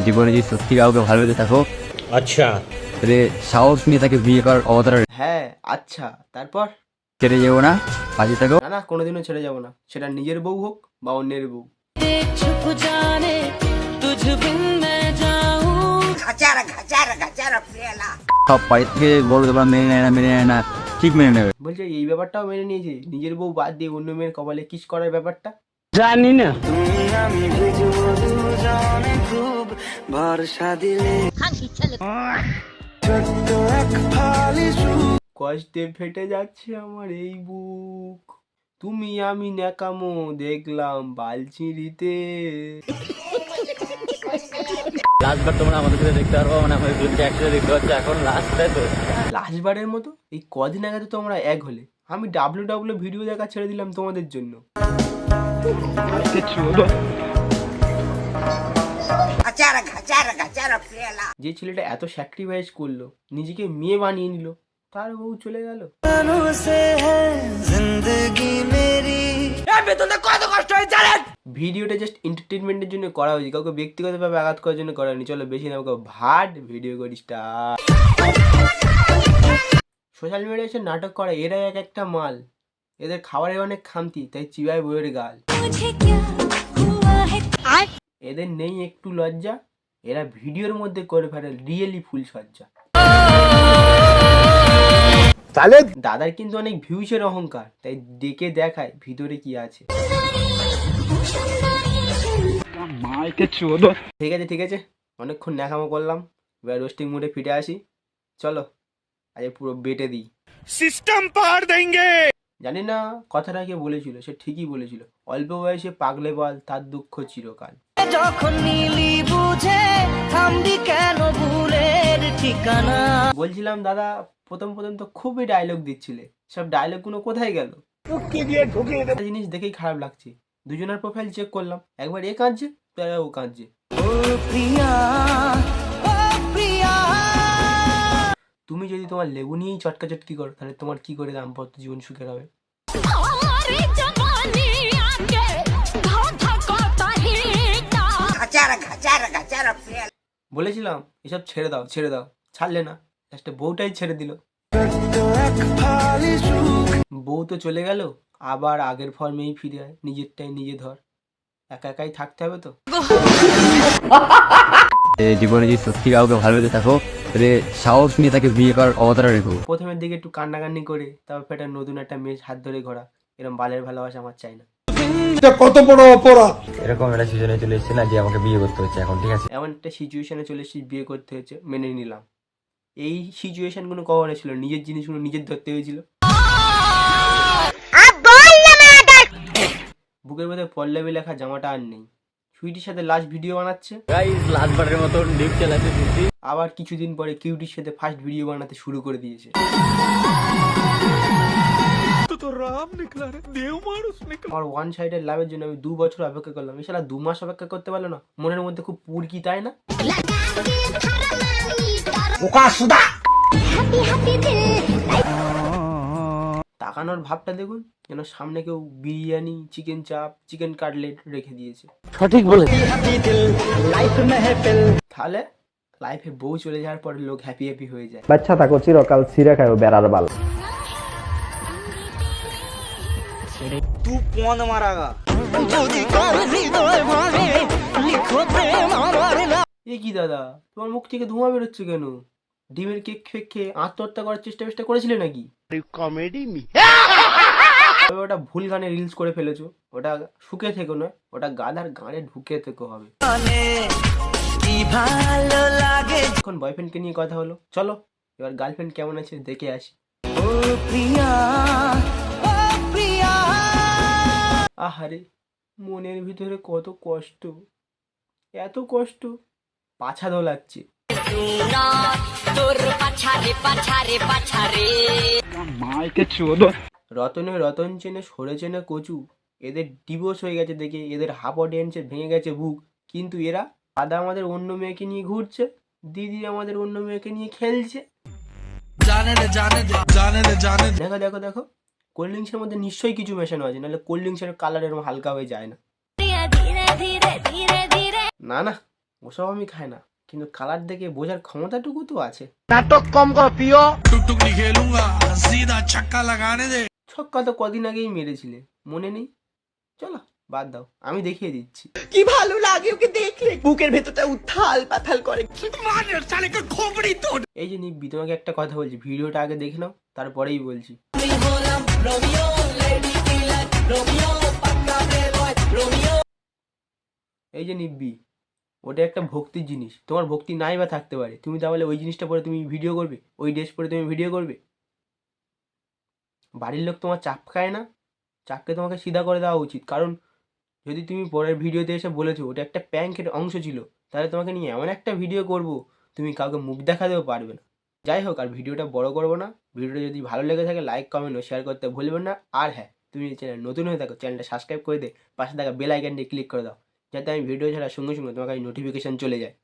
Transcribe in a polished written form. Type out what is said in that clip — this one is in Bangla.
জীবনে যদি সত্যি কাউকে ভালোবেসে থাকো, আচ্ছা তাহলে সাহস নিয়ে তাকে বিয়ে করার অবতার হ্যাঁ আচ্ছা, তারপর? ছেড়ে যেও না, বাজে থাকো। না না, কোনোদিনও ছেড়ে যাব না, সেটা নিজের বউ হোক বা অন্যের বউ। সব বাড়ি থেকে বড় তোমার মেনে নেয় না, মেনে নেয় না, ঠিক মেনে নেবে। বলছে এই ব্যাপারটাও মেনে নিয়েছে, নিজের বউ বাদ দিয়ে অন্য মেয়ের কপালে কিস করার ব্যাপারটা। জানি না। কষ্টে ফেটে যাচ্ছে আমার এই বুক, তুমি আমি ন্যাকামো দেখলাম বালচিরিতে। লাস্টবার তোমরা আমাদের সাথে দেখতে পারবো, মানে আমাদের দুজনকে একসাথে দেখতে পাচ্ছ এখন লাস্ট, তাই তো? লাস্টবারের মতো এই কদিন আগে তো তোমরা এক হলে, আমি ডাব্লিউ ভিডিও দেখা ছেড়ে দিলাম তোমাদের জন্য। যে ছেলেটা এত স্যাক্রিফাইস করলো, নিজেকে মেয়ে বানিয়ে নিল, তার বউ চলে গেল। ভিডিওটা জাস্ট এন্টারটেনমেন্টের জন্য করা হয়েছে, কাউকে ব্যক্তিগতভাবে আঘাত করার জন্য করা হয়নি। চলো বেশি না ভাট ভিডিও করি স্টার। সোশ্যাল মিডিয়ায় এসে নাটক করে, এরা এক একটা মাল, এদের খাবারের অনেক খামতি, তাই চিবায় বইয়ের গাল। এদের নেই একটু লজ্জা, এরা ভিডিওর মধ্যে করে ফেলে রিয়েলি ফুল সজ্জা। দাদার কিন্তু অনেক ভিউসের অহংকার, তাই ডেকে দেখায় ভিতরে কি আছে। ঠিক আছে, অনেকক্ষণ ন্যাকামো করলাম, এবার রোস্টিং মুডে ফিরে আসি। চলো আজ পুরো বেটে দিই, সিস্টেম পার দেंगे। জানি না কথাটা কে বলেছিল, সে ঠিকই বলেছিল, অল্প বয়সে পাগলে বল তার দুঃখ চিরকাল। যখন নীলি বুঝে থামবি কেন ভুলের ঠিকানা। বলছিলাম দাদা প্রথম তো খুবই ডায়লগ দিচ্ছিলে, সব ডায়লগ গুলো কোথায় গেল? একটা জিনিস দেখেই খারাপ লাগছে, দুজনের প্রোফাইল চেক করলাম, একবার এ কাঁদছে তো ও কাঁদছে। তুমি যদি তোমার লেবু নিয়েই চটকাচটকি করো, তাহলে তোমার কি করে দাম্পত্য জীবন সুখের হবে? বলেছিলাম এসব ছেড়ে দাও, ছাড়লে না, লাস্টে বউটাই ছেড়ে দিল। বউ তো চলে গেল, আবার আগের ফর্মেই ফিরে আয়, নিজেরটাই নিজে ধর, একা একাই থাকতে হবে তো। জীবনে যদি সত্যি কাউকে ভালোবেসে থাকো, তাহলে সাহস নিয়ে তাকে বিয়ে করার অবতার রেখো। প্রথমের দিকে একটু কান্নাকান্নি করে তারপর ফেটা নতুন একটা মেয়ে হাত ধরে ঘোরা, এরকম বালের ভালোবাসা আমার চাই না। কত বড় অপরাধ! এরকম একটা সিজনে চলে এসেছে না যে আমাকে বিয়ে করতে হচ্ছে এখন, ঠিক আছে? এমন একটা সিচুয়েশনে চলে এসেছি, বিয়ে করতে হয়েছে, মেনে নিলাম। এই সিচুয়েশনগুলো কখনো ছিল, নিজের জিনিসগুলো নিজের ধরতে হয়েছিল। বুকের মধ্যে পল্লবী লেখা জামাটা আর নেই, সুইটির সাথে লাস্ট ভিডিও বানাচ্ছে, গাইস লাস্টবারের মতো ডিপ চালাতে দিচ্ছি। আবার কিছুদিন পরে কিউটির সাথে ফার্স্ট ভিডিও বানাতে শুরু করে দিয়েছে। আমার ওয়ান সাইডের লাভের জন্য আমি 2 বছর অপেক্ষা করলাম, এই শালা 2 মাস অপেক্ষা করতে পারলো না, মনের মধ্যে খুব পুরকি, তাই না? তাকানোর ভাবটা দেখুন, যেন সামনে কেউ বিরিয়ানি, চিকেন চাপ, চিকেন কাটলেট রেখে দিয়েছে। সঠিক বলে। তাহলে লাইফে বউ চলে যাওয়ার পরে লোক হ্যাপি হয়ে যায়। বাচ্চা থাকো চিরকাল ছিঁড়ে খাও বেড়ার বাল। तू कौन मारागा? এ কি দাদা, তোমার মুখ থেকে ধোঁয়া বেরোচ্ছে কেন? ডিমের কেক খেয়ে আত্মহত্যা করার চেষ্টা করেছিলে নাকি? कॉमेडी में তবে ওটা ভুল গানে রিলস করে ফেলেছো, ওটা শুকে থেকো নয়, ওটা গাধার গানে ঢুকে থেকো হবে। এখন বয়ফ্রেন্ডকে নিয়ে কথা হলো, চলো এবার গার্লফ্রেন্ড কেমন আছে দেখে আসি। আহারে মনের ভিতরে কত কষ্ট, এত কষ্ট পাছা দোলাচ্ছে। রতন চেনে সরে চেনে কচু, এদের ডিভোর্স হয়ে গেছে দেখে এদের হাফ অডিয়েন্সের ভেঙে গেছে বুক, কিন্তু এরা দাদা আমাদের অন্য মেয়েকে নিয়ে ঘুরছে, দিদি আমাদের অন্য মেয়েকে নিয়ে খেলছে। দেখো দেখো কোল্ড ড্রিঙ্কসের মধ্যে নিশ্চয়ই কিছু মেশানো আছে, নাহলে কোল্ড ড্রিঙ্কসের কালার এরকম হালকা হয়ে যায় না। না ওসব আমি খাই না, কিন্তু কালার দেখে বোঝার ক্ষমতাটুকু তো আছে। নাটক কম কর প্রিয়। ছক্কা তো কদিন আগেই মেরেছিলে, মনে নেই? চলো বাদ দাও, আমি দেখিয়ে দিচ্ছি। কি ভালো লাগে ওকে দেখলে, বুকের ভেতরটা উথাল পাথাল করে। এই যে নিব্বি, তোমাকে একটা কথা বলছি, ভিডিওটা আগে দেখে নাও, তারপরেই বলছি। এই যে নিব্বি, ওটা একটা ভক্তির জিনিস, তোমার ভক্তি নাই বা থাকতে পারে, তুমি তাহলে ওই জিনিসটা পরে তুমি ভিডিও করবে? ওই ড্রেস পরে তুমি ভিডিও করবে? বাড়ির লোক তোমার চাপ খায় না? চাপকে তোমাকে সিধা করে দেওয়া উচিত, কারণ যদি তুমি পরের ভিডিওতে এসে বলেছো ওটা একটা প্র্যাঙ্কের অংশ ছিল, তাহলে তোমাকে নিয়ে এমন একটা ভিডিও করব তুমি কাউকে মুখ দেখাতেও পারবে না। যাই হোক, আর ভিডিওটা বড় করবো না। ভিডিওটা যদি ভালো লেগে থাকে লাইক কমেন্ট ও শেয়ার করতে ভুলবেন না। আর হ্যাঁ, তুমি যদি চ্যানেল নতুন হয়ে থাকো চ্যানেলটা সাবস্ক্রাইব করে দিয়ে পাশে থাকা বেল আইকনটি ক্লিক করে দাও, যাতে আমি ভিডিও ছাড়ার সঙ্গে সঙ্গে তোমার কাছে নোটিফিকেশান চলে যায়।